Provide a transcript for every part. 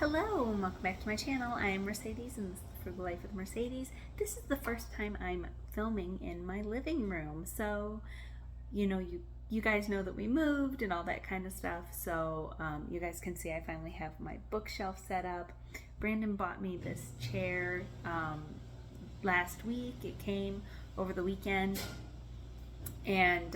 Hello and welcome back to my channel. I am Mercedes and this is Frugal Life with Mercedes. This is the first time I'm filming in my living room. So, you guys know that we moved and all that kind of stuff. So you guys can see I finally have my bookshelf set up. Brandon bought me this chair last week. It came over the weekend and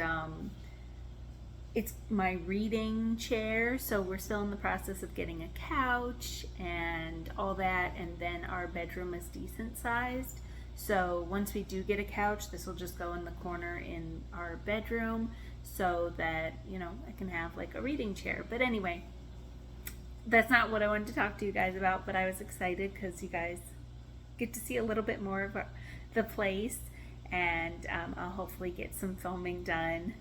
it's my reading chair, so we're still in the process of getting a couch and all that, and then our bedroom is decent sized. So once we do get a couch, this will just go in the corner in our bedroom so that, I can have like a reading chair. But anyway, that's not what I wanted to talk to you guys about, but I was excited because you guys get to see a little bit more of the place, and I'll hopefully get some filming done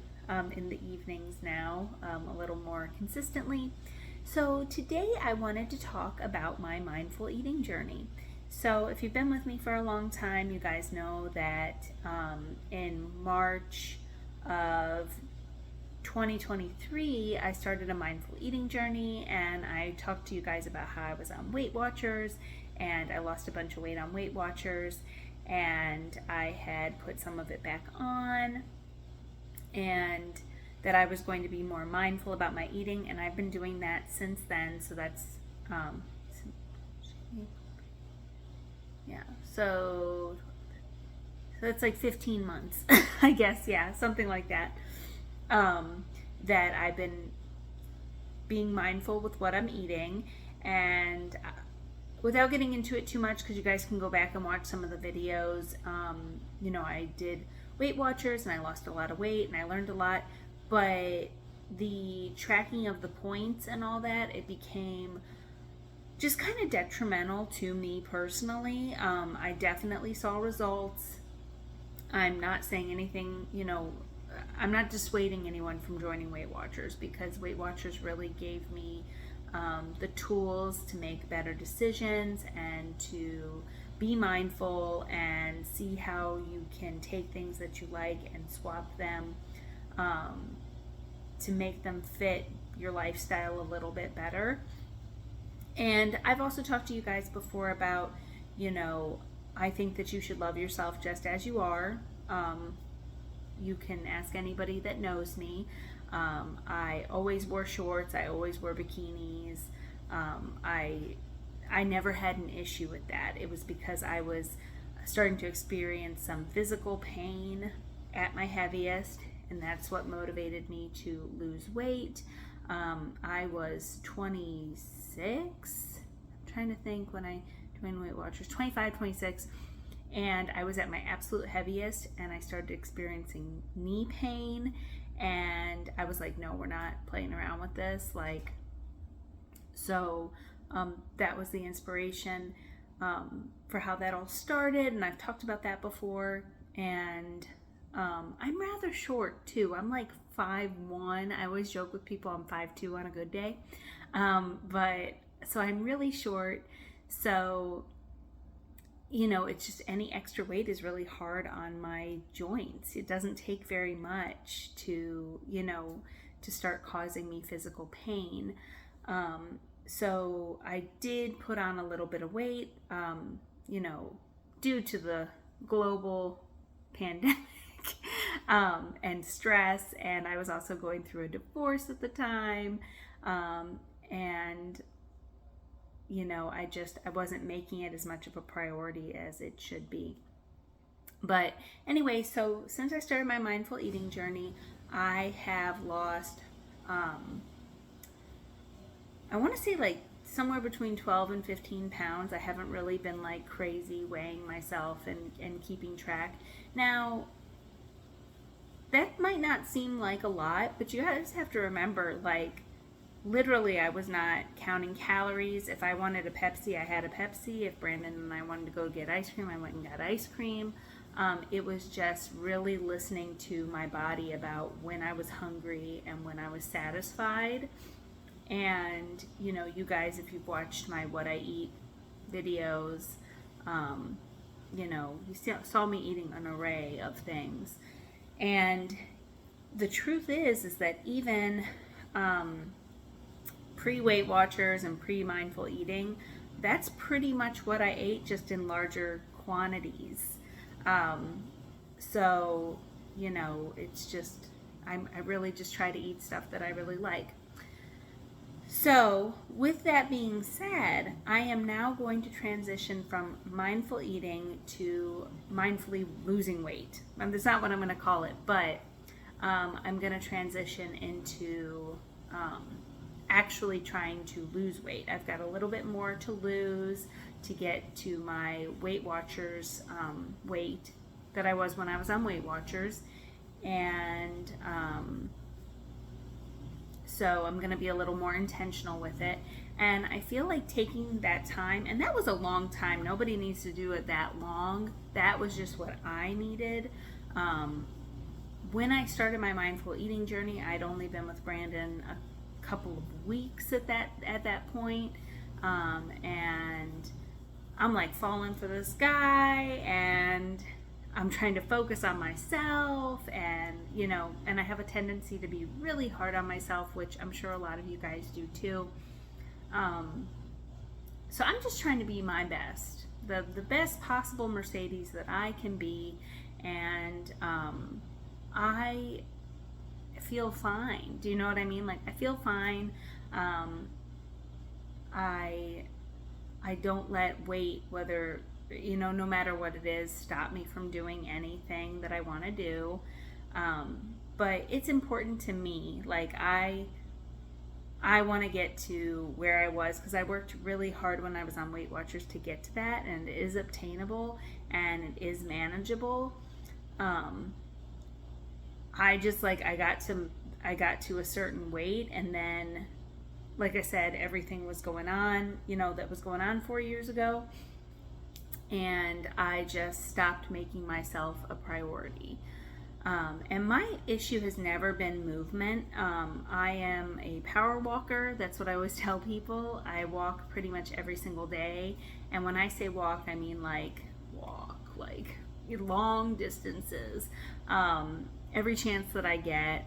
in the evenings now, a little more consistently. So today I wanted to talk about my mindful eating journey. So if you've been with me for a long time, you guys know that in March of 2023 I started a mindful eating journey, and I talked to you guys about how I was on Weight Watchers and I lost a bunch of weight on Weight Watchers, and I had put some of it back on, and that I was going to be more mindful about my eating, and I've been doing that since then. So that's so it's like 15 months I guess, something like that, that I've been being mindful with what I'm eating. And without getting into it too much, because you guys can go back and watch some of the videos, I did Weight Watchers and I lost a lot of weight and I learned a lot, but the tracking of the points and all that, it became just kind of detrimental to me personally. I definitely saw results. I'm not saying anything, I'm not dissuading anyone from joining Weight Watchers, because Weight Watchers really gave me the tools to make better decisions and to be mindful and see how you can take things that you like and swap them to make them fit your lifestyle a little bit better. And I've also talked to you guys before about, I think that you should love yourself just as you are. You can ask anybody that knows me. I always wore shorts. I always wore bikinis. I never had an issue with that. It was because I was starting to experience some physical pain at my heaviest, and that's what motivated me to lose weight. I was 26. I'm trying to think when I joined Weight Watchers. 25, 26. And I was at my absolute heaviest, and I started experiencing knee pain, and I was like, no, we're not playing around with this. That was the inspiration for how that all started, and I've talked about that before. And I'm rather short too. I'm like 5'1". I always joke with people I'm 5'2" on a good day, so I'm really short. So it's just any extra weight is really hard on my joints. It doesn't take very much to start causing me physical pain. So I did put on a little bit of weight, due to the global pandemic and stress. And I was also going through a divorce at the time. And I wasn't making it as much of a priority as it should be. But anyway, so since I started my mindful eating journey, I have lost, I want to say like somewhere between 12 and 15 pounds. I haven't really been like crazy weighing myself and keeping track. Now, that might not seem like a lot, but you guys have to remember, literally, I was not counting calories. If I wanted a Pepsi, I had a Pepsi. If Brandon and I wanted to go get ice cream, I went and got ice cream. It was just really listening to my body about when I was hungry and when I was satisfied. And, you guys, if you've watched my What I Eat videos, you saw me eating an array of things. And the truth is that even pre-Weight Watchers and pre-mindful eating, that's pretty much what I ate, just in larger quantities. So, you know, it's just, I really just try to eat stuff that I really like. So, with that being said, I am now going to transition from mindful eating to mindfully losing weight. That's not what I'm going to call it, but I'm going to transition into actually trying to lose weight. I've got a little bit more to lose to get to my Weight Watchers weight that I was when I was on Weight Watchers. And so I'm going to be a little more intentional with it. And I feel like taking that time, and that was a long time. Nobody needs to do it that long. That was just what I needed. When I started my mindful eating journey, I'd only been with Brandon a couple of weeks at that point. And I'm like falling for this guy, and I'm trying to focus on myself, and you know, and I have a tendency to be really hard on myself, which I'm sure a lot of you guys do too. So I'm just trying to be my best, the best possible Mercedes that I can be, and I feel fine. Do you know what I mean? Like, I feel fine. I don't let weight, whether, you know, no matter what it is, stop me from doing anything that I want to do. But it's important to me. Like, I want to get to where I was, because I worked really hard when I was on Weight Watchers to get to that, and it is obtainable and it is manageable. I just, like, I got to a certain weight, and then, like I said, everything was going on, you know, that was going on 4 years ago. And I just stopped making myself a priority. And my issue has never been movement. I am a power walker. That's what I always tell people. I walk pretty much every single day. And when I say walk, I mean like long distances. Every chance that I get.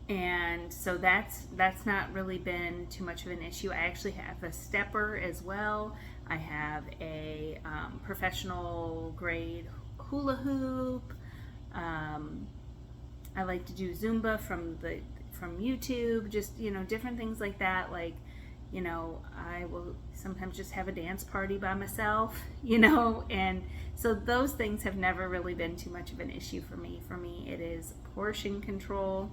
And so that's not really been too much of an issue. I actually have a stepper as well. I have a professional grade hula hoop. I like to do Zumba from YouTube, just, you know, different things like that. Like, you know, I will sometimes just have a dance party by myself, you know, and so those things have never really been too much of an issue for me. For me, it is portion control,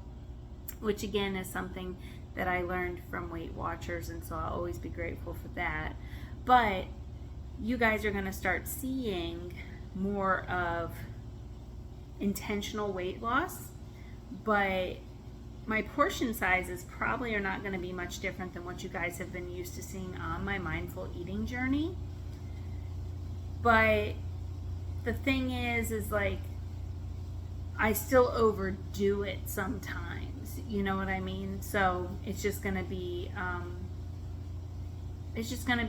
which again is something that I learned from Weight Watchers, and so I'll always be grateful for that. But you guys are going to start seeing more of intentional weight loss, but my portion sizes probably are not going to be much different than what you guys have been used to seeing on my mindful eating journey. But the thing is like, I still overdo it sometimes, you know what I mean? So it's just going to be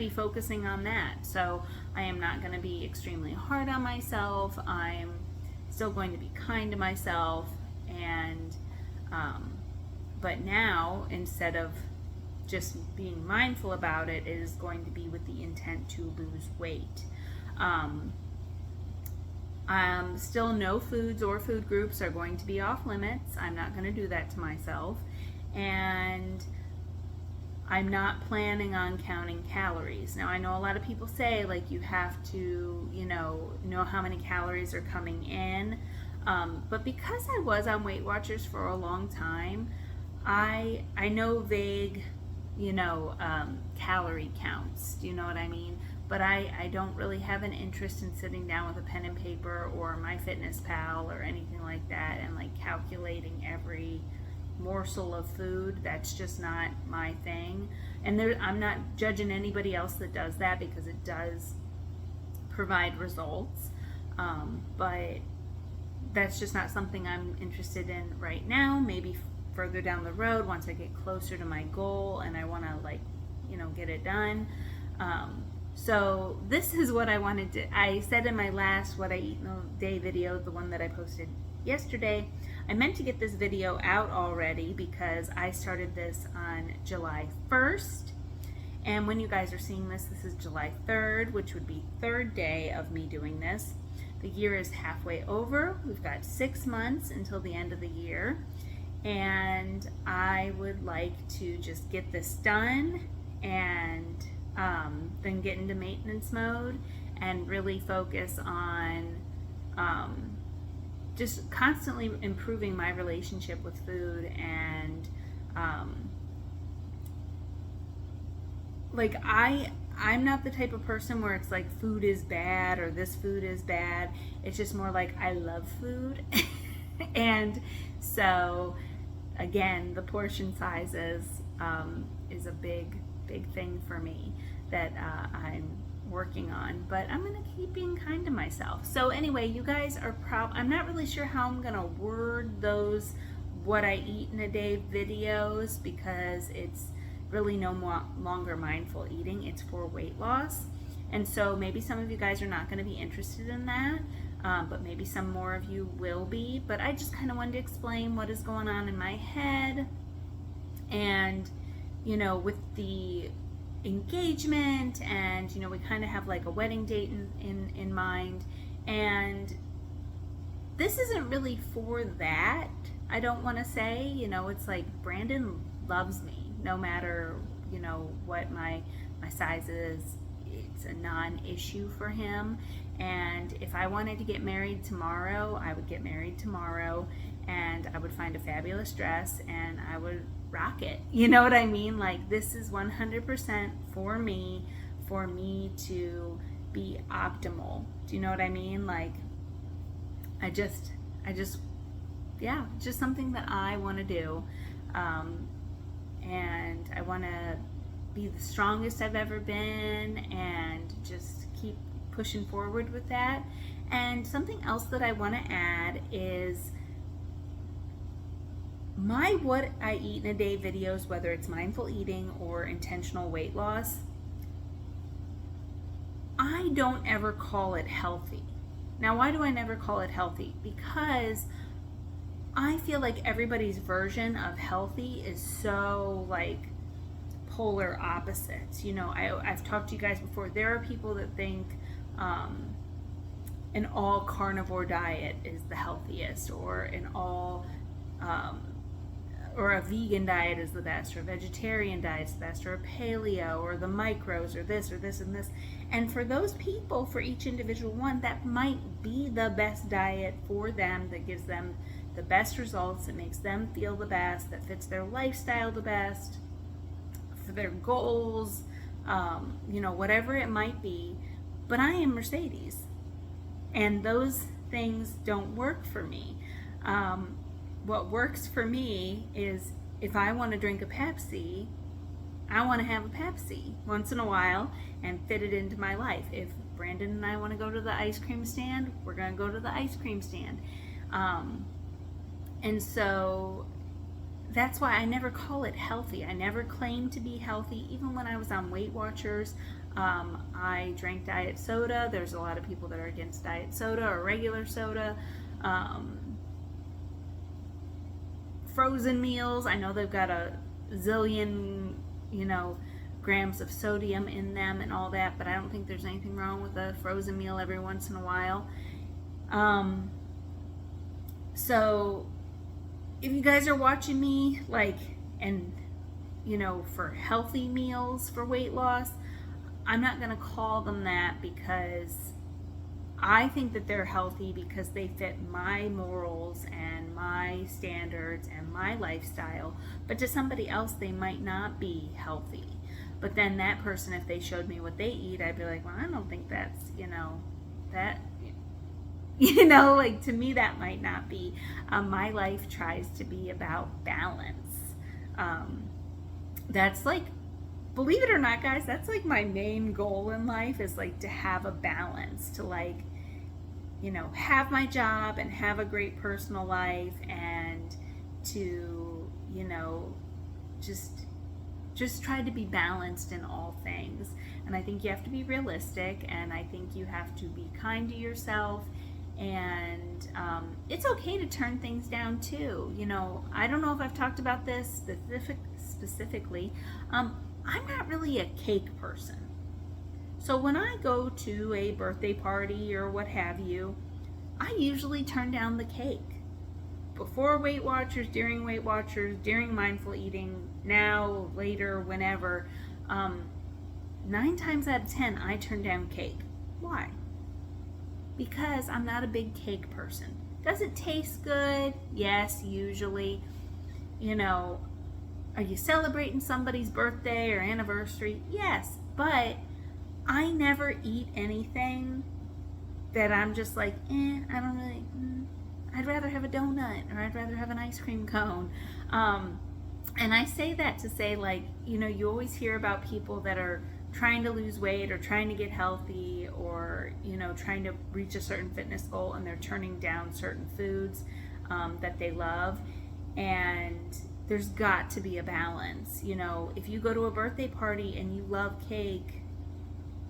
focusing on that. So I am not going to be extremely hard on myself. I'm still going to be kind to myself, and but now, instead of just being mindful about it, it is going to be with the intent to lose weight. Still, no foods or food groups are going to be off limits. I'm not going to do that to myself. And I'm not planning on counting calories. Now, I know a lot of people say, like, you have to, you know how many calories are coming in. But because I was on Weight Watchers for a long time, I know vague, calorie counts. Do you know what I mean? But I don't really have an interest in sitting down with a pen and paper or MyFitnessPal or anything like that and like calculating every morsel of food. That's just not my thing. And I'm not judging anybody else that does that, because it does provide results. But that's just not something I'm interested in right now. Maybe further down the road, once I get closer to my goal and I want to get it done. So this is what I wanted to, I said in my last What I Eat in a Day video, the one that I posted yesterday, I meant to get this video out already because I started this on July 1st. And when you guys are seeing this, this is July 3rd, which would be third day of me doing this. The year is halfway over. We've got 6 months until the end of the year. And I would like to just get this done and then get into maintenance mode and really focus on just constantly improving my relationship with food. And like I'm not the type of person where it's like food is bad or this food is bad. It's just more like I love food. And so again, the portion sizes is a big thing for me that I'm working on, but I'm gonna keep being kind to myself. So anyway, you guys are I'm not really sure how I'm gonna word those what I eat in a day videos, because it's really no longer mindful eating, it's for weight loss. And so maybe some of you guys are not going to be interested in that, but maybe some more of you will be. But I just kind of wanted to explain what is going on in my head, and you know, with the engagement, and you know, we kind of have like a wedding date in mind, and this isn't really for that. I don't want to say, you know, it's like Brandon loves me no matter, you know, what my size is. It's a non-issue for him. And if I wanted to get married tomorrow, I would get married tomorrow, and I would find a fabulous dress and I would rock it. You know what I mean? Like, this is 100% for me to be optimal. Do you know what I mean? Like, I just yeah, just something that I want to do. And I want to be the strongest I've ever been and just keep pushing forward with that. And something else that I want to add is my what I eat in a day videos, whether it's mindful eating or intentional weight loss, I don't ever call it healthy. Now, why do I never call it healthy? Because I feel like everybody's version of healthy is so like polar opposites. You know, I've talked to you guys before. There are people that think an all carnivore diet is the healthiest, or an all or a vegan diet is the best, or a vegetarian diet is the best, or a paleo, or the micros, or this and this. And for those people, for each individual one, that might be the best diet for them, that gives them the best results, that makes them feel the best, that fits their lifestyle the best, for their goals, you know, whatever it might be. But I am Mercedes, and those things don't work for me. What works for me is if I want to drink a Pepsi, I want to have a Pepsi once in a while and fit it into my life. If Brandon and I want to go to the ice cream stand, we're going to go to the ice cream stand. And so that's why I never call it healthy. I never claimed to be healthy. Even when I was on Weight Watchers, I drank diet soda. There's a lot of people that are against diet soda or regular soda. Frozen meals, I know they've got a zillion, you know, grams of sodium in them and all that, but I don't think there's anything wrong with a frozen meal every once in a while. So if you guys are watching me, like, and you know, for healthy meals for weight loss, I'm not going to call them that, because I think that they're healthy because they fit my morals and my standards and my lifestyle. But to somebody else, they might not be healthy. But then that person, if they showed me what they eat, I'd be like, well, I don't think that's, you know, that, you know, like, to me that might not be. My life tries to be about balance. That's like, believe it or not, guys, that's like my main goal in life, is like to have a balance, to like, you know, have my job and have a great personal life, and to, you know, just try to be balanced in all things. And I think you have to be realistic, and I think you have to be kind to yourself, And it's okay to turn things down too. You know, I don't know if I've talked about this specifically. I'm not really a cake person. So when I go to a birthday party or what have you, I usually turn down the cake. Before Weight Watchers, during Weight Watchers, during mindful eating, now, later, whenever, 9 times out of 10, I turn down cake. Why? Because I'm not a big cake person. Does it taste good? Yes, usually. You know, are you celebrating somebody's birthday or anniversary? Yes, but I never eat anything that I'm just like, I don't really, I'd rather have a donut or I'd rather have an ice cream cone. And I say that to say, like, you know, you always hear about people that are trying to lose weight or trying to get healthy or, you know, trying to reach a certain fitness goal, and they're turning down certain foods that they love. And there's got to be a balance. You know, if you go to a birthday party and you love cake,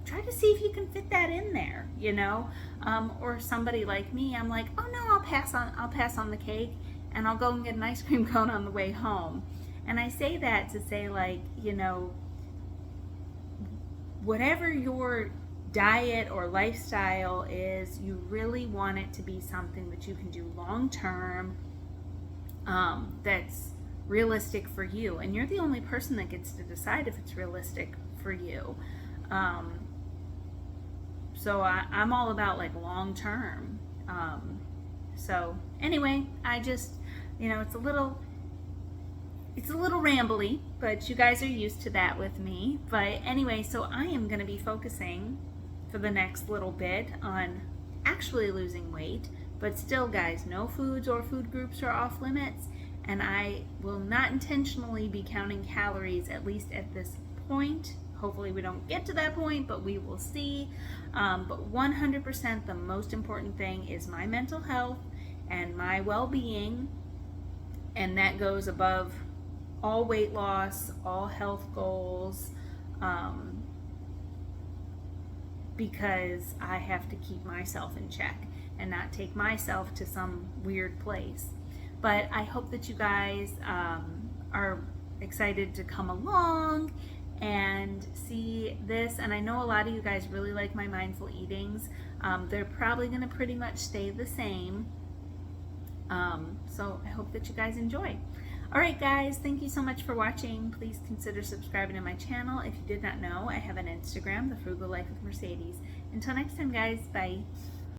try to see if you can fit that in there, you know. Or somebody like me, I'm like, oh no, I'll pass on the cake, and I'll go and get an ice cream cone on the way home. And I say that to say, like, you know, whatever your diet or lifestyle is, you really want it to be something that you can do long term, that's realistic for you. And you're the only person that gets to decide if it's realistic for you. So I'm all about like long term. So anyway, I just, you know, it's a little rambly, but you guys are used to that with me. But anyway, so I am going to be focusing for the next little bit on actually losing weight, but still, guys, no foods or food groups are off limits, and I will not intentionally be counting calories, at least at this point. Hopefully we don't get to that point, but we will see. But 100% the most important thing is my mental health and my well-being, and that goes above all weight loss, all health goals, because I have to keep myself in check and not take myself to some weird place. But I hope that you guys are excited to come along and see this. And I know a lot of you guys really like my mindful eatings. They're probably going to pretty much stay the same. So I hope that you guys enjoy. Alright guys, thank you so much for watching. Please consider subscribing to my channel. If you did not know, I have an Instagram, The Frugal Life with Mercedes. Until next time guys, bye.